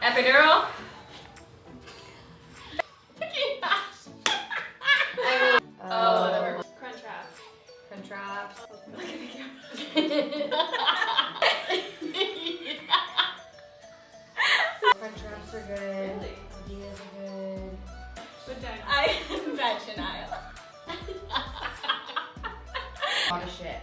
Epidural? Whatever. Crunch wraps. Crunch wraps. Crunch wraps are good. Really? Ideas are good. Vagina. Vaginile. Lot of shit.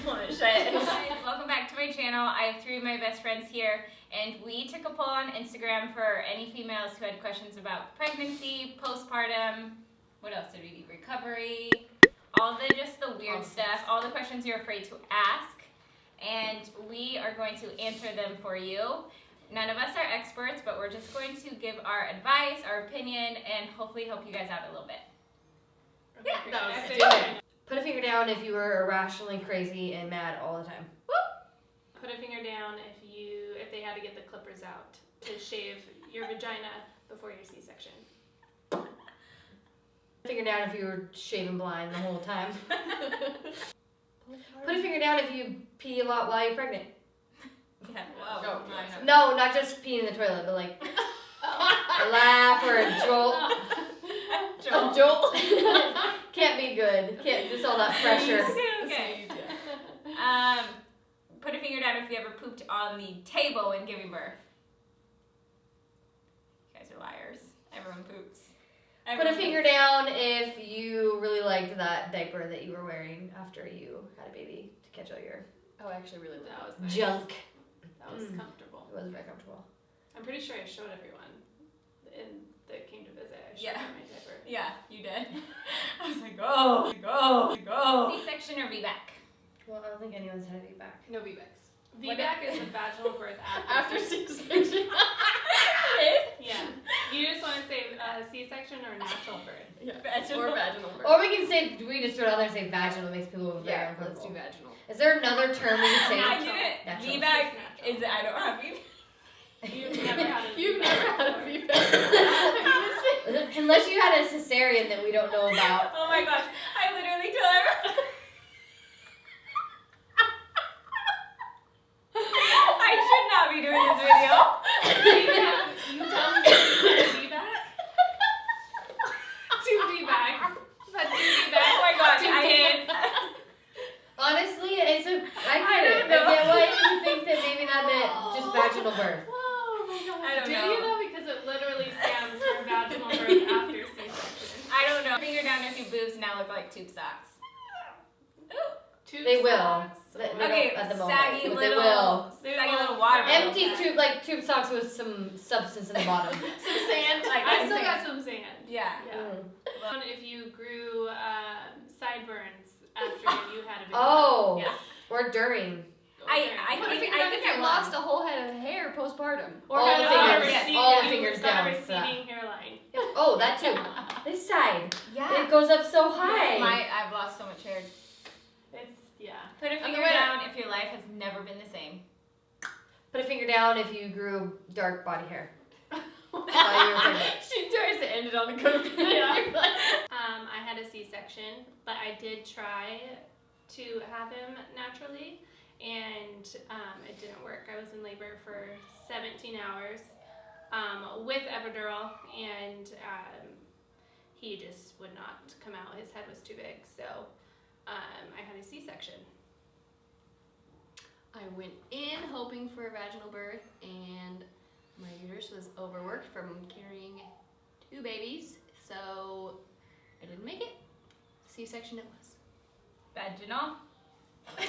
Welcome back to my channel. I have three of my best friends here, and we took a poll on Instagram for any females who had questions about pregnancy, postpartum, what else did we do? Recovery, all the weird stuff, all the questions you're afraid to ask, and we are going to answer them for you. None of us are experts, but we're just going to give our advice, our opinion, and hopefully help you guys out a little bit. Yeah, that was epic. stupid. Put a finger down if you were irrationally crazy and mad all the time. Put a finger down if they had to get the clippers out to shave your vagina before your C-section. Finger down if you were shaving blind the whole time. Put a finger down if you pee a lot while you're pregnant. Yeah. Oh, No, not just peeing in the toilet, but like a laugh or a jolt. A jolt. Can't be good. Can't just all that pressure. Okay. Put a finger down if you ever pooped on the table when giving birth. You guys are liars. Everyone poops. Put a finger down if you really liked that diaper that you were wearing after you had a baby to catch all your Oh, I actually really That was like nice. junk. That was comfortable. It was very comfortable. I'm pretty sure I showed everyone that came to visit. I showed Yeah. them my diaper. Yeah, you did. I was like, go. C-section or VBAC? Well, I don't think anyone's had a VBAC. No VBACs. VBAC is the vaginal birth After C-section. Yeah. You just want to say C-section or natural birth. Yeah. Or vaginal birth. Or we can say, we just throw it out there and say vaginal, makes people very Yeah, let's uncomfortable. do vaginal. Is there another term we can say? I get it. Natural. VBAC Natural. is I don't have VBAC. You've never had a You've VBAC never had a before. VBAC. Unless you had a cesarean that we don't know about. Oh my gosh, I literally tell everyone. I should not be doing this video. You tell me to VBAC? Two VBACs. But two VBACs. Oh my gosh, I hate. Honestly, I get don't it. know. I get why you think that maybe not that just vaginal birth. Oh my god. I don't Do know. you though? Because it literally stands for vaginal birth after C-section. I don't know. Finger down if your boobs now look like tube socks. Tube They will. socks. They Okay, don't at the moment, saggy but little, they will. saggy little water. Empty bubbles. tube socks with some substance in the bottom. Some sand. Like I still sand. got some sand. Yeah. Mm. If you grew sideburns after you had a baby. Oh, Yeah. or during. I Put a think finger I down think if I you lost lost a whole head of hair postpartum. Or all got the a fingers, receding- all the you fingers got down, a so receding hairline. Oh, that too. This side. Yeah. It goes up so high. I've lost so much hair. Put a On the finger way. down if your life has never been the same. Put a finger down if you grew dark body hair. While you were pregnant. She tries to end it on a good Yeah. I had a C-section, but I did try to have him naturally, and it didn't work. I was in labor for 17 hours with epidural, and he just would not come out. His head was too big, so I had a C-section. I went in hoping for a vaginal birth, and my uterus was overworked from carrying 2 babies, so I didn't make it. C-section it was. Vaginal. I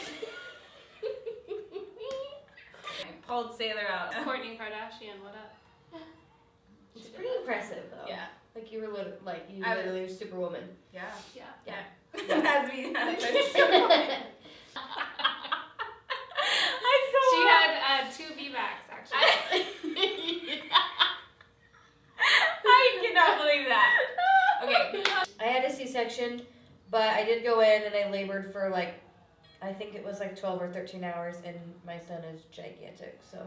pulled Sailor out. Kourtney Kardashian, what up? It's pretty impressive though. Yeah. Like you were like you I was- literally were superwoman. Yeah. Yeah. Yeah. That's me. That's She had 2 VBACs, actually. I cannot believe that. Okay. I had a C-section, but I did go in and I labored for like, I think it was like 12 or 13 hours, and my son is gigantic. So,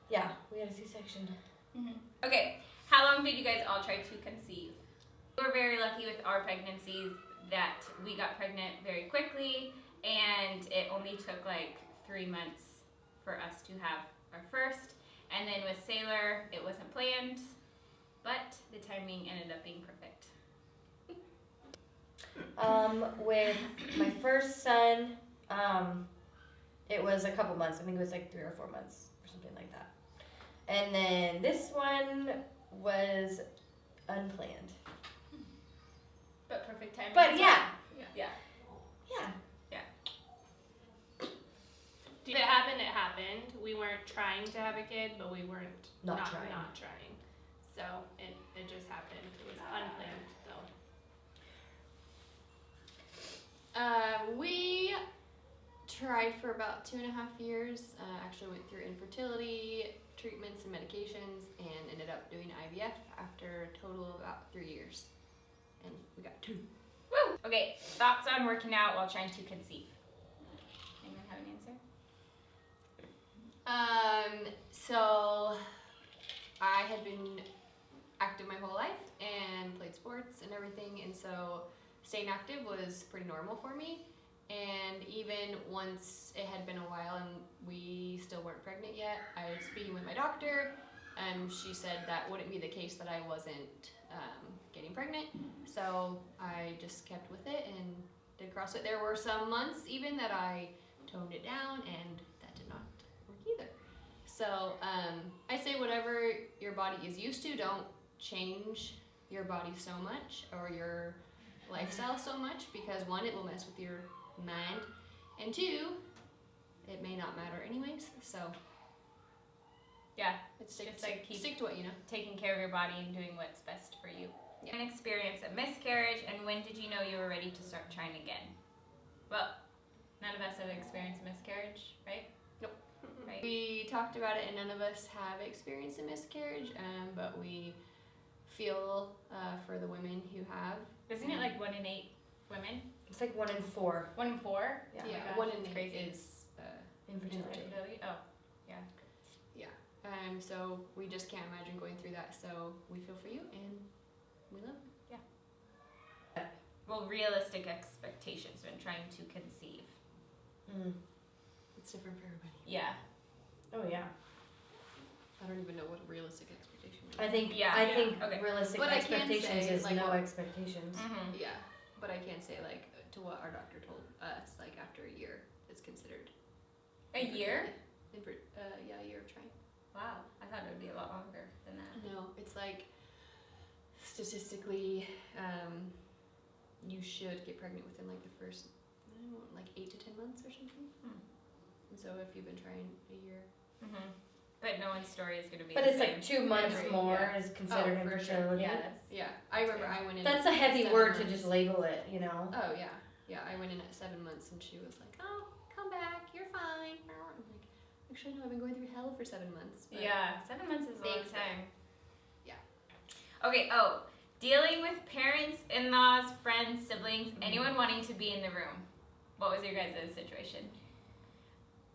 yeah, we had a C-section. Okay. How long did you guys all try to conceive? We were very lucky with our pregnancies that we got pregnant very quickly, and it only took like 3 months for us to have our first. And then with Sailor, it wasn't planned, but the timing ended up being perfect. With my first son, it was a couple months. I think it was like 3 or 4 months or something like that. And then this one was unplanned. But perfect timing. But as yeah. well. Yeah. Yeah. If it happened, it happened. We weren't trying to have a kid, but we weren't Not not trying. So it just happened. It was unplanned though. We tried for about 2.5 years. Actually went through infertility treatments and medications, and ended up doing IVF after a total of about 3 years. And we got 2. Woo! Okay, thoughts on working out while trying to conceive? Anyone have an answer? So I had been active my whole life and played sports and everything, and so staying active was pretty normal for me. And even once it had been a while and we still weren't pregnant yet, I was speaking with my doctor, and she said that wouldn't be the case that I wasn't getting pregnant. So I just kept with it and did CrossFit. There were some months even that I toned it down, and that did not work either. So I say whatever your body is used to, don't change your body so much or your lifestyle so much, because 1, it will mess with your mind, and 2, it may not matter anyways. So Yeah, it's Just like keep- stick to what you know. taking care of your body and doing what's best for you. Yeah. An experience a miscarriage, and when did you know you were ready to start trying again? Well, none of us have experienced a miscarriage, right? Right. We talked about it, and none of us have experienced a miscarriage, but we feel for the women who have. Isn't it like 1 in 8 women? It's like 1 in 4. 1 in 4? Yeah. Oh my gosh, 1 in that's 8 crazy. is Infertility. Infertility? Oh, so we just can't imagine going through that. So we feel for you, and we love you. well, realistic expectations when trying to conceive. It's different for everybody. Yeah. Oh yeah. I don't even know what a realistic expectation is. I think Yeah. I think Okay. realistic But I can expectations say, is like, no what- expectations. Mm-hmm. Yeah, but I can't say like to what our doctor told us. Like after a year, it's considered. A year? Yeah, a year of trying. Wow, I thought it would be a lot longer than that. No, it's like statistically, you should get pregnant within like the first, I don't know, like 8 to 10 months or something. And so if you've been trying a year, Mm-hmm. But no one's story is going to be But the it's same. like 2 months every- more yeah. is considered Oh, for sure. infertility. Yeah, that's yeah, I remember I went in. That's a heavy 7 word to months. just label it, you know. Oh yeah, I went in at 7 months, and she was like, "Oh, come back, you're fine." I'm like, actually, no, I've been going through hell for 7 months. But Yeah, 7 months is a long Thanks, babe. time. Yeah. Okay, dealing with parents, in-laws, friends, siblings, anyone wanting to be in the room. What was your guys' situation?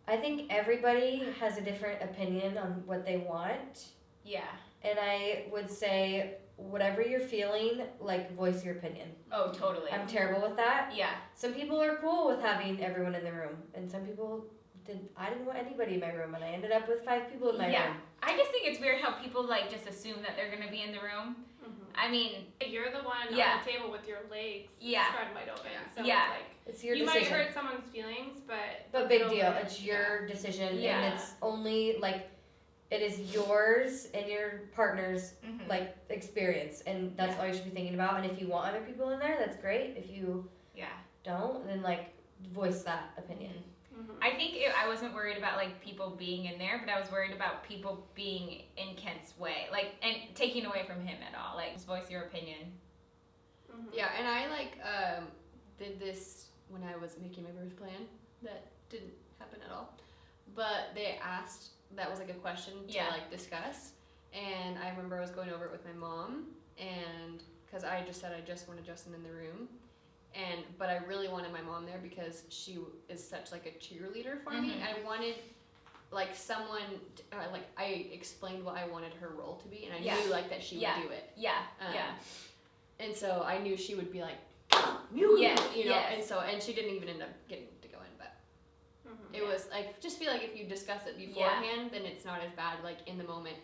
I think everybody has a different opinion on what they want, Yeah. and I would say whatever you're feeling, like voice your opinion. Oh, totally. I'm terrible with that. Yeah. Some people are cool with having everyone in the room, and some people didn't. I didn't want anybody in my room, and I ended up with 5 people in my Yeah. room. I just think it's weird how people like just assume that they're gonna be in the room. I mean, You're the one Yeah. on the table with your legs Yeah. spread wide open. Yeah. So Yeah. it's like It's your you decision. might hurt someone's feelings, But big they'll deal. live. It's your decision, Yeah. and it's only like it is yours and your partner's mhm. like experience, and that's Yeah. all you should be thinking about. And if you want other people in there, that's great. If you Yeah. don't, then like voice that opinion. I think I wasn't worried about like people being in there, but I was worried about people being in Kent's way, like and taking away from him at all. Like, just voice your opinion. Yeah, and I like did this when I was making my birth plan. That didn't happen at all. But they asked, that was like a question to Yeah. like discuss. And I remember I was going over it with my mom, and because I just said I just wanted Justin in the room. But I really wanted my mom there because she is such like a cheerleader for me. Mhm. I wanted like someone, like I explained what I wanted her role to be, and I Yeah. knew like that she would Yeah. do it. Yeah. Yeah. And so I knew she would be like, Yes. you know, Yes. and she didn't even end up getting to go in, but It was like, just feel like if you discuss it beforehand, then it's not as bad. Like in the moment,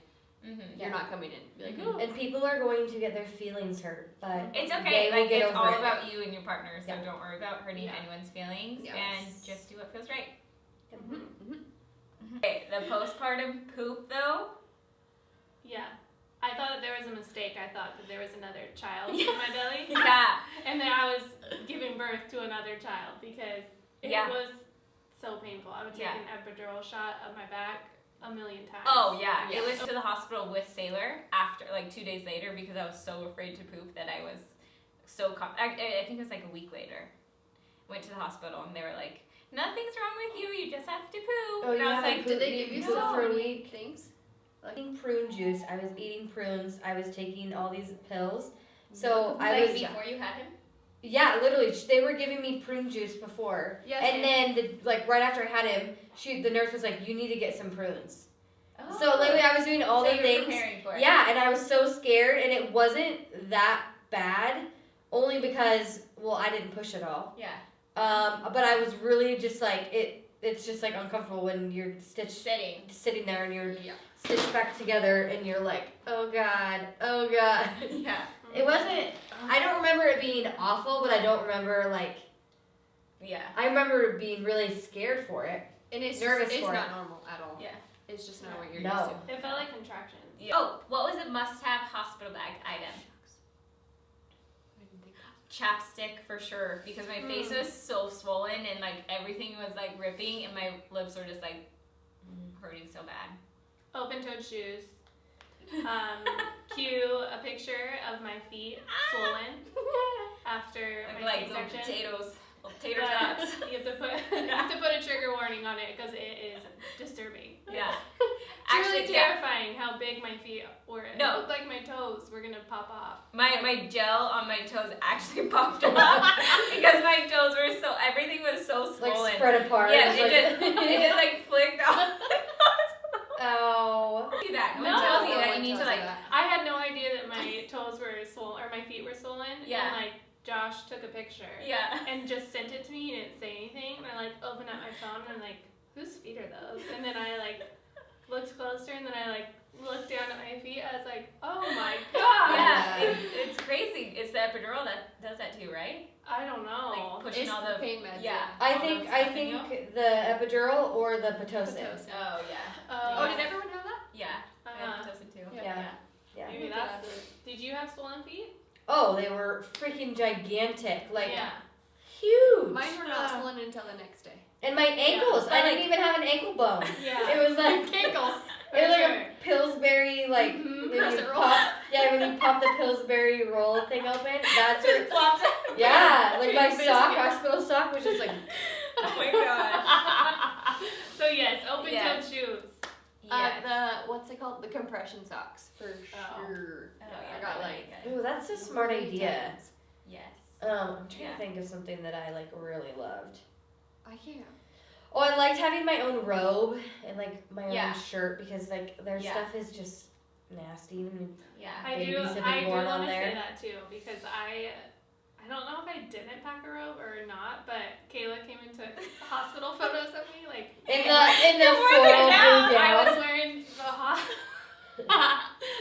you're not coming in. Be like, oh. And people are going to get their feelings hurt, but It's they okay. will Like get it's over all it. about you and your partner, so Yeah. don't worry about hurting Yeah. anyone's feelings Yes. and just do what feels right. Mm-hmm. Okay, the postpartum poop though. Yeah. I thought that there was a mistake. I thought that there was another child in my belly. Yeah. And then I was giving birth to another child because it Yeah. was so painful. I would take an epidural shot of my back a million times. Oh yeah. It was to the hospital with Sailor after like 2 days later because I was so afraid to poop that I was so I think it was like a week later. Went to the hospital and they were like, nothing's wrong with you. You just have to poop. Oh, and you I was haven't like, Did they give you Poop so for a many week. things? Eating prune juice. I was eating prunes. I was taking all these pills. So I Like was before you had him? yeah, literally. They were giving me prune juice before, Yes. and then right after I had him, the nurse was like, "You need to get some prunes." So literally, I was doing all so the you were things. preparing for it. Yeah, and I was so scared, and it wasn't that bad, only because I didn't push at all. Yeah. But I was really just like it's just like uncomfortable when you're sitting there and you're stitched back together and you're like, oh god. Yeah. It wasn't. I don't remember it being awful, but I don't remember Yeah. I remember being really scared for it. And it's Nervous it's for not it. normal at all. Yeah. It's just not what you're No. used to. It felt like contractions. Yeah. Oh, what was a must-have hospital bag item? I didn't think Chapstick for sure because my face was so swollen and like everything was like ripping and my lips were just like hurting so bad. Open-toed shoes. Cue a picture of my feet swollen after my Like little C-section. potatoes, little tater But tots. you have to put a trigger warning on it because it is disturbing. Yeah. It's really Actually, yeah. terrifying how big my feet were. It No. looked like my toes were gonna pop off. My gel on my toes actually popped off because my toes were everything was so swollen. Like spread apart. Yeah, It's it just like flicked off. Oh. Do that. No No. one tells you No that one you need to tells you like. that. I had no idea that my toes were swollen or my feet were swollen. Yeah. And like Josh took a picture. Yeah. And just sent it to me. He didn't say anything. And I like opened up my phone and I'm like, whose feet are those? And then I like looked closer and then I like looked down at my feet. I was like, oh my god. Yeah, it's crazy. It's the epidural that does that too, right? I don't know. Like pushing It's all the pain meds. yeah. I all think the I stuff in you. think the epidural or the pitocin. Pitocin. Oh yeah. Oh, did everyone have that? Yeah. I Uh-huh. have Pitocin too. Yeah. Yeah. Maybe that's it. Did you have swollen feet? Oh, they were freaking gigantic, like Yeah. huge. Mine were not swollen until the next day. And my ankles, I didn't even have an ankle bone. Yeah. It was like Ankles. For it was like sure. a Pillsbury like Mhm. when you Crescent roll. pop, when you pop the Pillsbury roll thing open. That's Just what. flopped out. Yeah, like my Biscuit. sock, hospital sock was just like. Oh my god. So yes, open-toed Yes. shoes. Yes. The what's it called? The compression socks for Oh. sure. Oh, I yeah, got really like good. Ooh, that's a smart idea. Yes. I'm trying Yeah. to think of something that I like really loved. I can't. Oh, I liked having my own robe and like my Yeah. own shirt because like their Yeah. stuff is just nasty. Yeah. I Babies have been I do born want on to say there. that too because I don't know if I didn't pack a robe or not, but Kayla came and took hospital photos of me like In the You're floral wearing it blue now. I was gown. wearing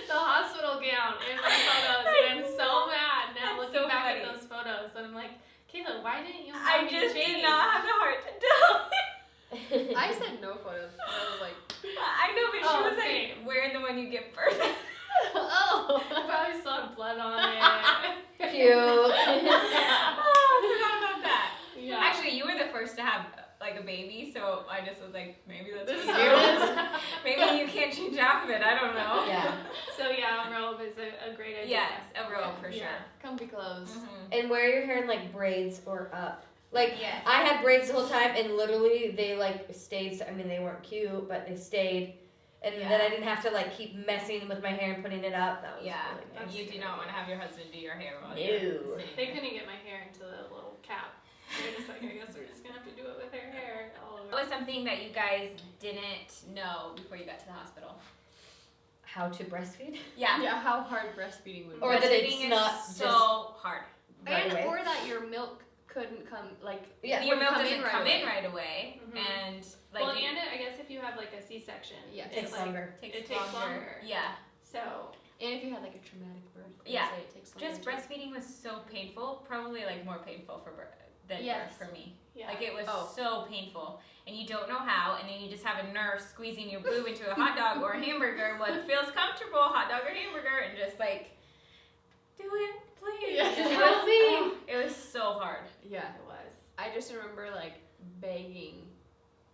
the hospital gown in my photos and I'm so mad now That's looking so back funny. at those photos and I'm like, Kayla, why didn't you have I me just change? did not have the heart to tell. I said no photos. I was like, I know, but she Oh, was like same. wearing the one you give birth. oh. I probably still had blood on it. Cute. Oh, I forgot about that. Yeah. Actually, you were the first to have like a baby, so I just was like, maybe that's This what is you how do. it is. Maybe you can't change half of it. I don't know. Yeah. So yeah, a robe is a great idea. Yes, a robe for Yeah. sure. Comfy clothes. Mhm. And wear your hair in like braids or up. Like Yes. I had braids the whole time, and literally they like stayed. I mean, they weren't cute, but they stayed. And then I didn't have to like keep messing with my hair and putting it up. That was Yeah, really nice. you do not want to have your husband do your hair while No. you're sitting They there. couldn't get my hair into the little cap. They're just like, I guess we're just gonna have to do it with her hair all over. What was something that you guys didn't know before you got to the hospital? How to breastfeed? Yeah. Yeah, how hard breastfeeding would be. Or that Breastfeeding it's is not so hard. right and away. or that your milk couldn't come, like, Yeah. Your milk come in doesn't right come away. in right away, Mhm. and like Well, you- and I guess if you have like a C-section, Yeah, It takes like, longer. it takes longer. Yeah. So And if you had like a traumatic birth, they Yeah. say it takes longer Just too. breastfeeding was so painful, probably like more painful than Yes. birth for me. yeah. Like it was Oh. so painful, and you don't know how, and then you just have a nurse squeezing your boob into a hot dog or a hamburger, what feels comfortable, hot dog or hamburger, and just like, do it, please. Yeah. Just Help me. It was so hard. Yeah. It was. I just remember like begging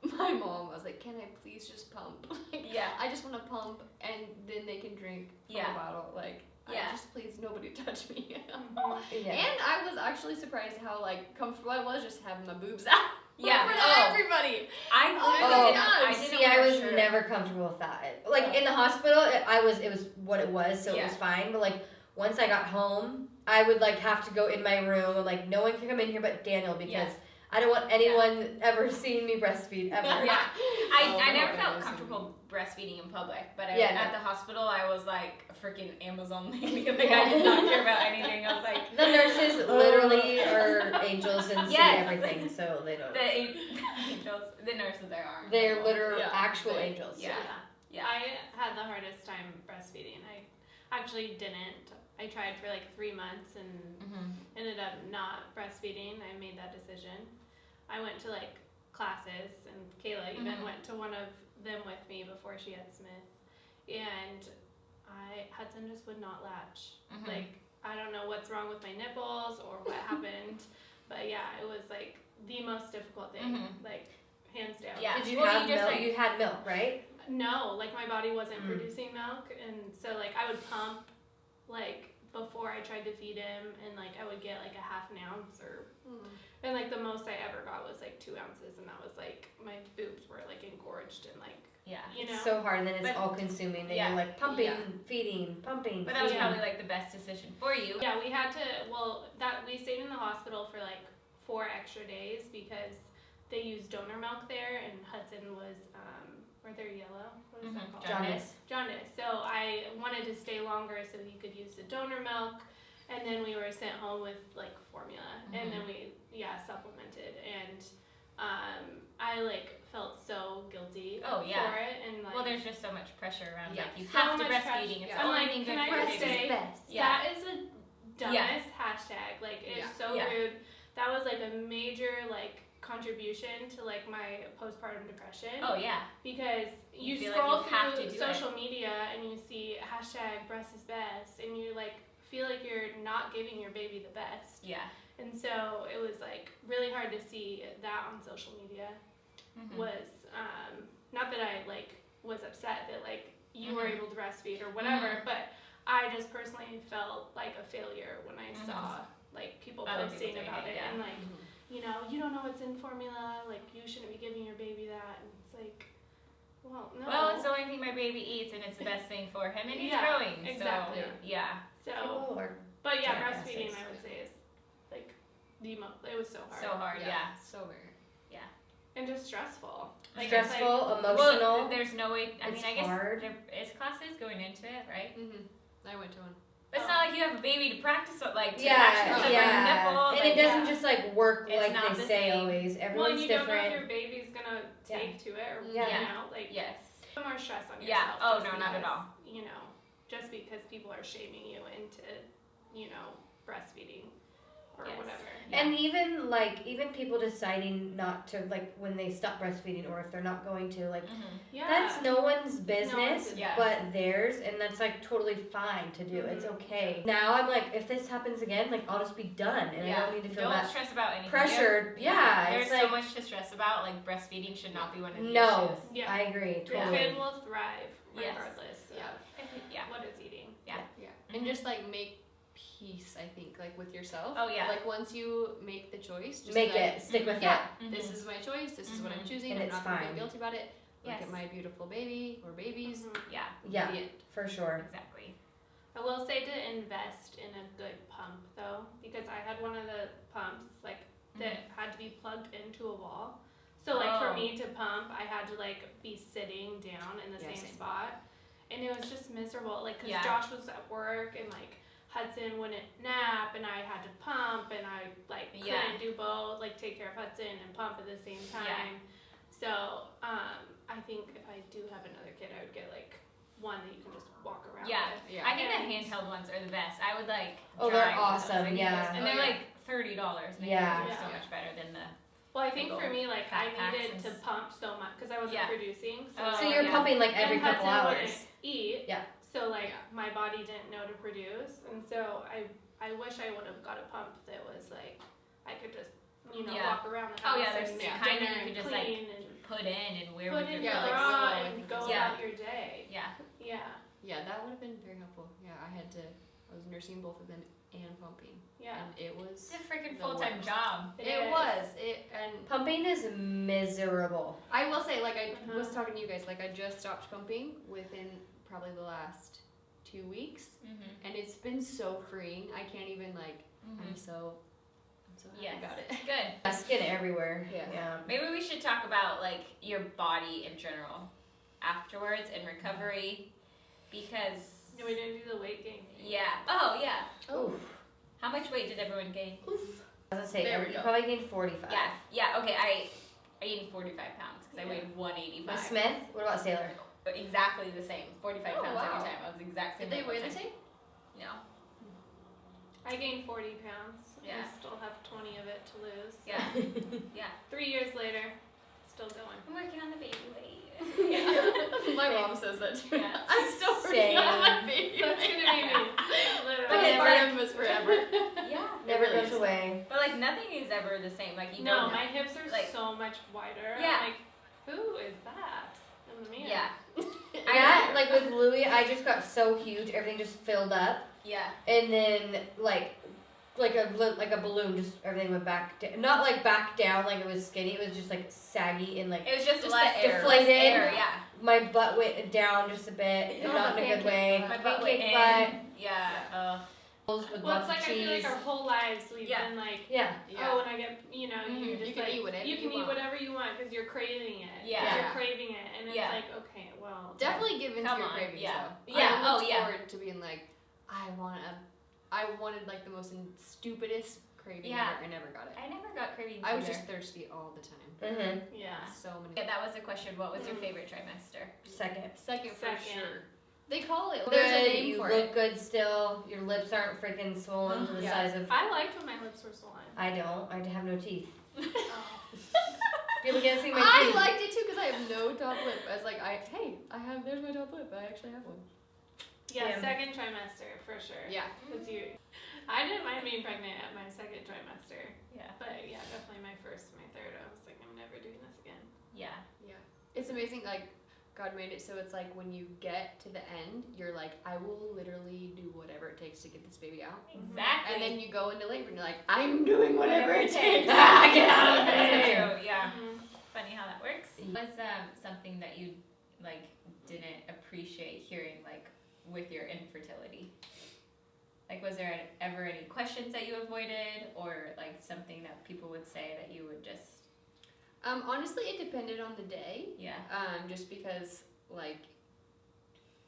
my mom. I was like, "Can I please just pump? Like, Yeah. I just want to pump, and then they can drink from Yeah. a bottle. Like, Yeah. just please nobody touch me." Mhm. Yeah. And I was actually surprised how like comfortable I was just having my boobs out. Yeah. In front Oh. of everybody. I Oh, literally God. I didn't See, I wear a was shirt. never comfortable with that. Like in the hospital, it was what it was, so it Yeah. was fine. But like once I got home, I would like have to go in my room and like no one can come in here but Daniel because Yeah. I don't want anyone ever seeing me breastfeed ever. Yeah. I Oh, never no, felt that comfortable breastfeeding in public, but Yeah, at no. the hospital I was like a freaking Amazon lady. Like I did not care about anything. I was like The nurses literally are angels and see Yes. everything, so they don't. the angels, the nurses there are. They're incredible. literal Yeah. actual angels. Yeah. Yeah. I had the hardest time breastfeeding. I actually didn't. I tried for like 3 months and Mhm. ended up not breastfeeding. I made that decision. I went to like classes, and Kayla even Mhm. went to one of them with me before she had Smith, and Hudson just would not latch. Mhm. Like, I don't know what's wrong with my nipples or what happened, but yeah, it was like the most difficult thing, Mhm. like hands down. Yeah. Did you Well, have you just, milk? like- You had milk, right? No, like my body wasn't Mm. producing milk, and so like I would pump like before I tried to feed him, and like I would get like a half an ounce and like the most I ever got was like 2 ounces, and that was like my boobs were like engorged and like, Yeah. you know. It's so hard, and then it's But- all consuming. Then Yeah. you're like pumping, Yeah. feeding, pumping. But that was feeding. probably like the best decision for you. Yeah, we had to. Well, that we stayed in the hospital for like 4 extra days because they used donor milk there, and Hudson was were they yellow? What is that Mhm. called? Jaundice. Jaundice. So I wanted to stay longer so he could use the donor milk, and then we were sent home with like formula, and then we supplemented, and I like felt so guilty Oh, yeah. for it, and like Well, there's just so much pressure around Yeah. like you So have to much breastfeeding. pressure. It's Yeah. the only I'm thing like, good can for I your just baby. say- best. Yeah. That is the dumbest hashtag. Like, it's Yeah. so Yeah. rude. That was like a major like contribution to like my postpartum depression, Oh yeah. because you feel like scroll you have through to do social media and you see hashtag breast is best, and you like feel like you're not giving your baby the best. Yeah. And so it was like really hard to see that on social media. Mhm. Was not that I like was upset that like you were Mhm. able to breastfeed or whatever, Mhm. but I just personally felt like a failure when I Mhm. saw like people Other people posting doing about it, it, yeah. and like, you know, you don't know what's in formula, like you shouldn't be giving your baby that, and it's like, well, no. Well, it's the only thing my baby eats, and it's the best thing for him, and he's Yeah, growing. exactly. So yeah. So, People are but yeah, jackasses. breastfeeding I would say is like it was so hard. So hard. Yeah. So weird. And just stressful. Like, stressful, it's like, emotional. Well, there's no way. I It's mean, I guess hard. there is classes going into it, right? I went to one. But it's not like you have a baby to practice with, like to yeah, actually suck yeah. on your nipple. And like, it doesn't yeah. just like work It's like not they the say same. always. well, Everyone's and you don't know if different. your baby's gonna take to it or Yeah. you know, like Yes. put more stress on Yeah. yourself. Oh just no, not at because, all. You know, just because people are shaming you into, you know, breastfeeding or Yes. whatever. And even people deciding not to, like when they stop breastfeeding or if they're not going to, like Yeah. that's no one's business business. but theirs, and that's like totally fine to do. It's okay. Now I'm like, if this happens again, like I'll just be done, and I don't need to feel Don't that stress about anything. pressured. Yeah, There's it's so like much to stress about. Like breastfeeding should not be one of the no, issues. Yeah. I agree Your totally. kid will thrive Yes. regardless Yeah. Yeah. of what it's eating. Yeah. Mhm. And just like make peace, I think, like with yourself. Oh, yeah. Like once you make the choice, just Make like, it, stick with yeah, Mhm. this is my choice. This is what I'm Mhm. choosing. And I'm it's not gonna feel fine. guilty about it. Look Yes. at my beautiful baby or babies. Mhm. Yeah. it. Yeah, The end. for sure. Exactly. I will say to invest in a good pump though, because I had one of the pumps like that had to be plugged into a wall. So like Oh. for me to pump, I had to like be sitting down in the Yeah, same same. spot, and it was just miserable. Like because Yeah. Josh was at work and like Hudson wouldn't nap, and I had to pump, and I like couldn't do both, like take care of Hudson and pump at the same time. So I think if I do have another kid, I would get like one that you can just walk around with. Yeah. I think the handheld ones are the best. I would like. Oh, they're drive with awesome, those. yeah. And they're like $30. And Yeah. they're so much better than the. Well, I think for me, like I backpacks needed and to pump so much because I wasn't producing. So you're pumping like every and couple Hudson hours. wouldn't eat. Yeah. So like my body didn't know to produce, and so I wish I would have got a pump that was like I could just walk around the house. Oh yeah, there's and the make kind dinner that you could and just like clean and put in and wear put with in your your clothes. bra like, and go Yeah. about your day. Yeah. Yeah. Yeah, that would have been very helpful. Yeah, I was nursing both of them and pumping. Yeah. And it was. It's a freaking the full-time worst. job. It was. And Pumping is miserable. I will say, like I Uh-huh. was talking to you guys, like I just stopped pumping within probably the last 2 weeks, Mm-hmm. and it's been so freeing. I can't even like. I'm so happy Yes. about it. Good. Skin everywhere. Yeah. Maybe we should talk about like your body in general afterwards and recovery because No, we didn't do the weight gain. Oh yeah. Oof. How much weight did everyone gain? I was gonna say, There we you go. probably gained 45. Yeah. Okay. I gained 45 pounds because I weighed With 185. Smith? What about Sailor? But exactly the same. 45 Oh, pounds wow. every time. I was the exact same. Did they every weigh the time. same? No. I gained 40 pounds. Yeah. I still have 20 of it to lose. Yeah. 3 years later, still going. I'm working on the baby weight. My mom says that too. Yeah. I'm still working on my baby. That's gonna be me. But Literally. it's Postpartum was forever. Yeah. Never really goes is. away. But like nothing is ever the same. Like you No, don't. my hips are like- so much wider. Yeah. I'm like, who is that in the mirror? Yeah. Yeah, like with Louis, I just got so huge, everything just filled up, Yeah. and then like a balloon, just everything went back. Not like back down, like it was skinny. It was just like saggy and like It was just Just less the air. deflated. Less air. Yeah. my butt went down just a bit, Oh, not in a good way. My Pancake butt went in. butt, Yeah. with Well, lots it's like of I feel cheese. like our whole lives we've Yeah. been like, Yeah. oh, when I get, you know, you just You can like, eat whatever you can you eat want. whatever you want because you're craving it. Yeah. 'Cause Yeah. You're craving it, and it's Yeah. like, okay, well, Definitely give in to Come your on, cravings yeah. though. Yeah, I looked yeah. forward to being like, I wanted like the most stupidest craving Yeah. ever. I never got it. I never got cravings. I was either. just thirsty all the time. Mhm. Yeah. So many. Yeah, that was the question. What was your favorite trimester? Second. Second for Second. sure. They call it. Good. There's a name You for look it. good still. Your lips aren't freaking swollen to the Yeah. size of. I liked when my lips were swollen. I don't. I have no teeth. Oh. People can't see my I teeth. liked it too because I have no top lip. I was like, there's my top lip. I actually have one. Yeah, Yeah. second trimester for sure. Yeah. Because I didn't mind being pregnant at my second trimester, Yeah. but yeah, definitely my first and my third. I was like, I'm never doing this again. Yeah. It's amazing, like, God made it so it's like when you get to the end, you're like, I will literally do whatever it takes to get this baby out. Exactly. And then you go into labor and you're like, I'm doing whatever it takes. Get out of That's here. true. Yeah. Mhm. Funny how that works. Was something that you like didn't appreciate hearing like with your infertility? Like, was there ever any questions that you avoided, or like something that people would say that you would just? Honestly, it depended on the day. Yeah. Just because, like,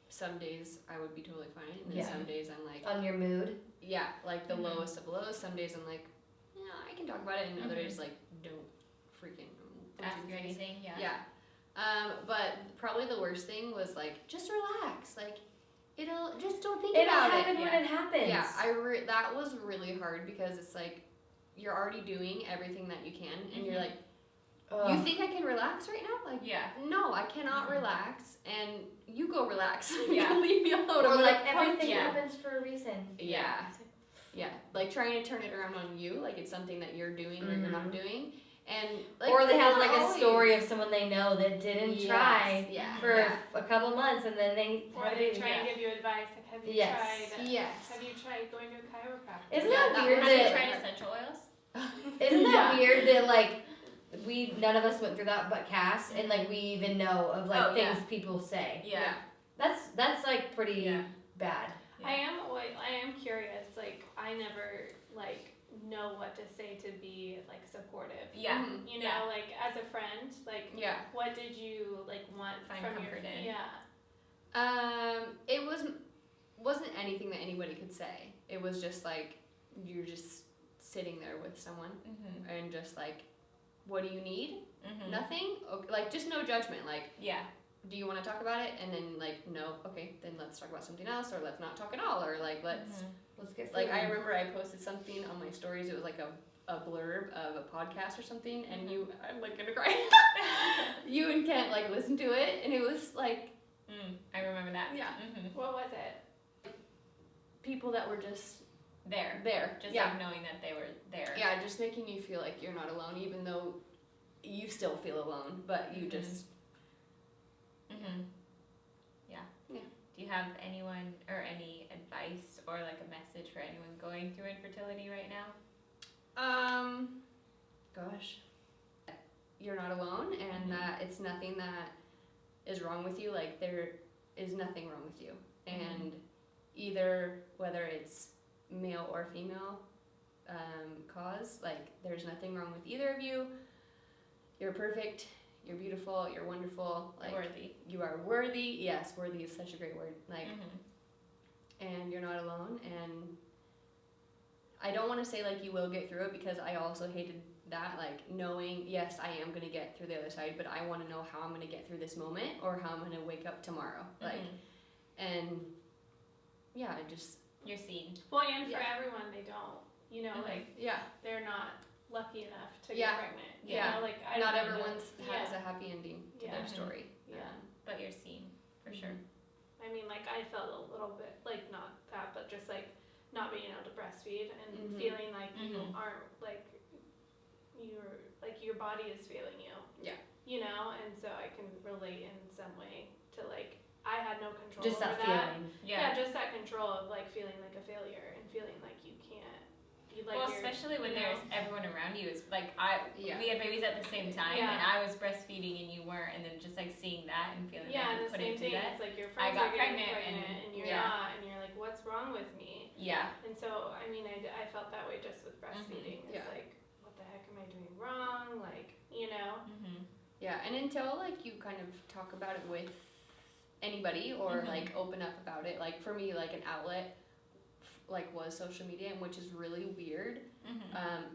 some days I would be totally fine, and then Yeah. some days I'm like, On your mood. yeah, like the Mhm. lowest of lows. Some days I'm like, yeah, I can talk about it, and other Mhm. days like, don't freaking Ask you anything? Yeah. Yeah. But probably the worst thing was like, just relax. Like, just don't think It'll about happen it. when Yeah. it happens. Yeah, that was really hard because it's like, you're already doing everything that you can, and you're Mhm. like, Ugh. you think I can relax right now? Like, Yeah. no, I cannot relax, and you go relax. Yeah. Leave me alone. Or I'm like gonna punch everything you. happens for a reason. Yeah. Yeah, like trying to turn it around on you, like it's something that you're doing or you're not doing, and like, Or they have not like a always. story of someone they know that didn't Yes, try yeah, for yeah. a couple months and then they Or had a they baby. try and Yeah. give you advice, like, have you Yes. tried? Yes. Have you tried going to a chiropractor? Isn't Yeah, that that weird was- Have you that tried essential oils? isn't that Yeah. weird that like none of us went through that but Cass and like we even know of like Oh, yeah. things people say. Yeah. That's like pretty Yeah. bad. Yeah. I am curious. Like, I never like know what to say to be like supportive. Yeah. Mhm. You know, Yeah. like as a friend, like Yeah. what did you like want Find from comfort your in. Yeah. It was wasn't anything that anybody could say. It was just like, you're just sitting there with someone and just like, what do you need? Nothing? Okay, like, just no judgment. Like, Yeah. do you want to talk about it? And then like, no, okay, then let's talk about something else, or let's not talk at all, or like, let's get like, food. I remember I posted something on my stories. It was like a blurb of a podcast or something, and I'm like gonna cry. You and Kent like listened to it, and it was like, I remember that. Yeah. What was it? people that were just There. Just yeah. like knowing that they were there. Yeah, just making you feel like you're not alone, even though you still feel alone, but you just. Yeah. Do you have anyone or any advice or like a message for anyone going through infertility right now? Gosh. You're not alone, and that it's nothing that is wrong with you. Like, there is nothing wrong with you. And either, whether it's male or female cause, like, there's nothing wrong with either of you. You're perfect. You're beautiful. You're wonderful. Like, Worthy. You are worthy. Yes, worthy is such a great word. Like, and you're not alone. And I don't want to say like you will get through it, because I also hated that, like, knowing, yes, I am going to get through the other side, but I want to know how I'm going to get through this moment, or how I'm going to wake up tomorrow. Like, and yeah, I just. You're seen. Well, and for everyone, they don't. You know, like, Yeah. they're not lucky enough to Yeah. get pregnant. Yeah. You know, like, I Not don't know. everyone has a happy ending to their story. Yeah. But you're seen, for sure. I mean, like, I felt a little bit, like, not that, but just, like, not being able to breastfeed and feeling like you aren't, like, you're, like, your body is failing you. Yeah. You know, and so I can relate in some way to, like, I had no control Just over that that. feeling. Yeah, just that control of, like, feeling like a failure and feeling like you can't. Like, well, especially when there's everyone around you. It's like we had babies at the same time, and I was breastfeeding and you weren't, and then just like seeing that and feeling like and you the couldn't same do thing. that. It's like your friends got are getting pregnant and you're Yeah. not, and you're like, what's wrong with me? Yeah. And so, I mean, I felt that way just with breastfeeding. It's Yeah. like, what the heck am I doing wrong? Like, you know? Yeah, and until like you kind of talk about it with anybody, or like open up about it, like for me, like an outlet like was social media, which is really weird.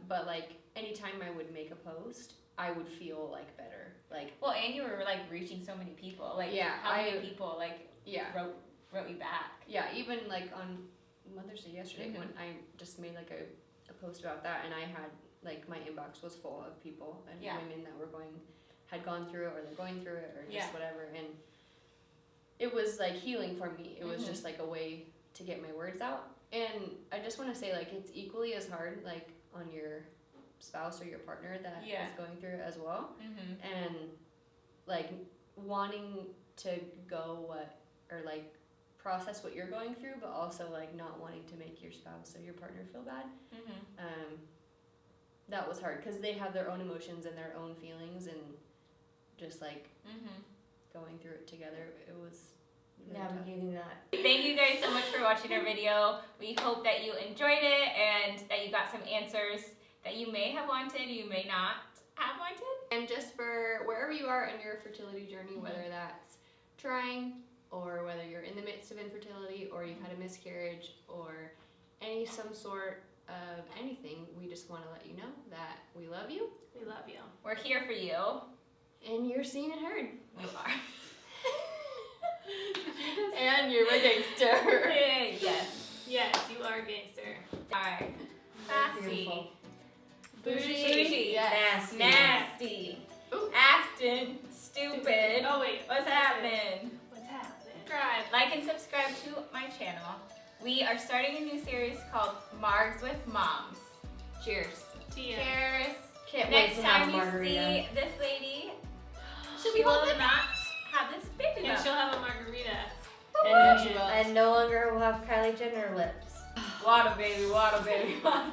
But like anytime I would make a post, I would feel like better. Like, well, and you were like reaching so many people. Like, how many people like wrote you back? Yeah, even like on Mother's Day yesterday, when I just made like a post about that, and I had like my inbox was full of people and women that had gone through it, or they're going through it, or just whatever, and it was like healing for me. It was just like a way to get my words out. And I just want to say, like, it's equally as hard, like, on your spouse or your partner that is going through it as well. And like wanting to like process what you're going through, but also like not wanting to make your spouse or your partner feel bad. That was hard, because they have their own emotions and their own feelings, and just like going through it together, it was really Navigating that. Thank you guys so much for watching our video. We hope that you enjoyed it and that you got some answers that you may have wanted, you may not have wanted. And just for wherever you are in your fertility journey, whether that's trying, or whether you're in the midst of infertility, or you've had a miscarriage, or some sort of anything, we just want to let you know that we love you. We love you. We're here for you. And you're seen and heard. We are. And you're a gangster. Yes. Yes, you are a gangster. Alright. Sassy. Bougie. Yes. Nasty. Ooh. Acting. Stupid. Oh, wait. What's happening? What's happening? Subscribe. Like and subscribe to my channel. We are starting a new series called Margs with Moms. Cheers. Tia. Cheers. Can't wait Next to have time a you margarita. see this lady, She'll she be will holding not have this baby And bump. she'll have a margarita. And no longer will have Kylie Jenner lips. Water baby, water baby, water.